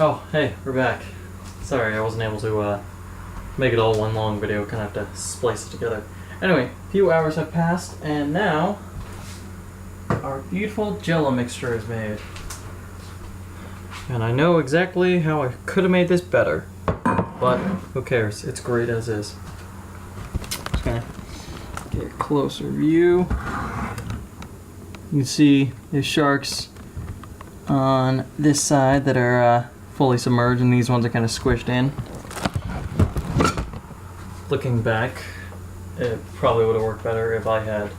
Oh, hey, we're back. Sorry, I wasn't able to make it all one long video. Kind of have to splice it together. Anyway, a few hours have passed, and now our beautiful Jello mixture is made. And I know exactly how I could have made this better, but who cares? It's great as is. Just gonna get a closer view. You can see the sharks on this side that are fully submerged, and these ones are kind of squished in. Looking back, it probably would have worked better if I had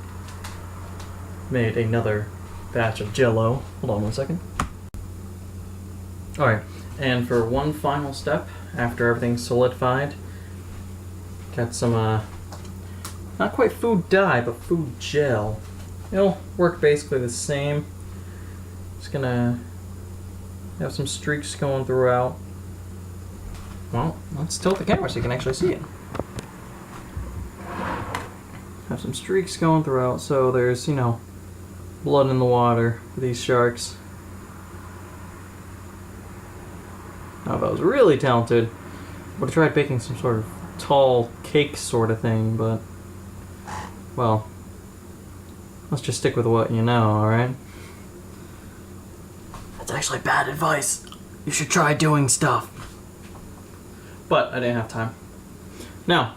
made another batch of Jello. Hold on one second. Alright, and for one final step, after everything's solidified, got some, not quite food dye, but food gel. It'll work basically the same. Just gonna have some streaks going throughout. Well, let's tilt the camera so you can actually see it. Have some streaks going throughout, so there's, you know, blood in the water for these sharks. Now, if I was really talented, I would have tried baking some sort of tall cake sort of thing, but, well, let's just stick with what you know, alright? That's actually bad advice. You should try doing stuff. But I didn't have time. Now,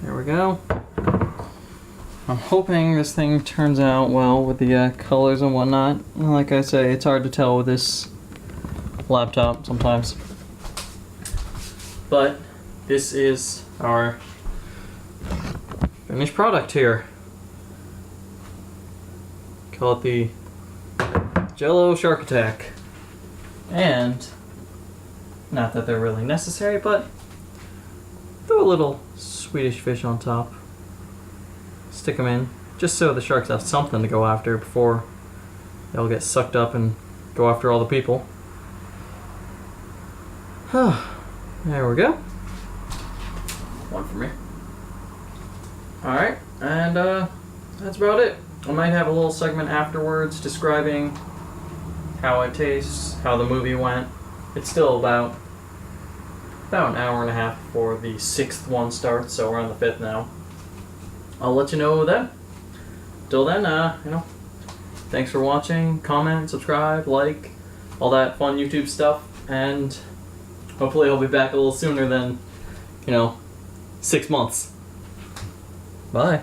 there we go. I'm hoping this thing turns out well with the colors and whatnot. Like I say, it's hard to tell with this laptop sometimes. But this is our finished product here. Call it the Jello Shark Attack. And, not that they're really necessary, but throw a little Swedish fish on top. Stick them in, just so the sharks have something to go after before they'll get sucked up and go after all the people. There we go. One for me. Alright, and that's about it. I might have a little segment afterwards describing how it tastes, how the movie went. It's still about an hour and a half before the 6th one starts, so we're on the 5th now. I'll let you know then. Till then, you know, thanks for watching. Comment, subscribe, like, all that fun YouTube stuff, and hopefully I'll be back a little sooner than, you know, 6 months. Bye.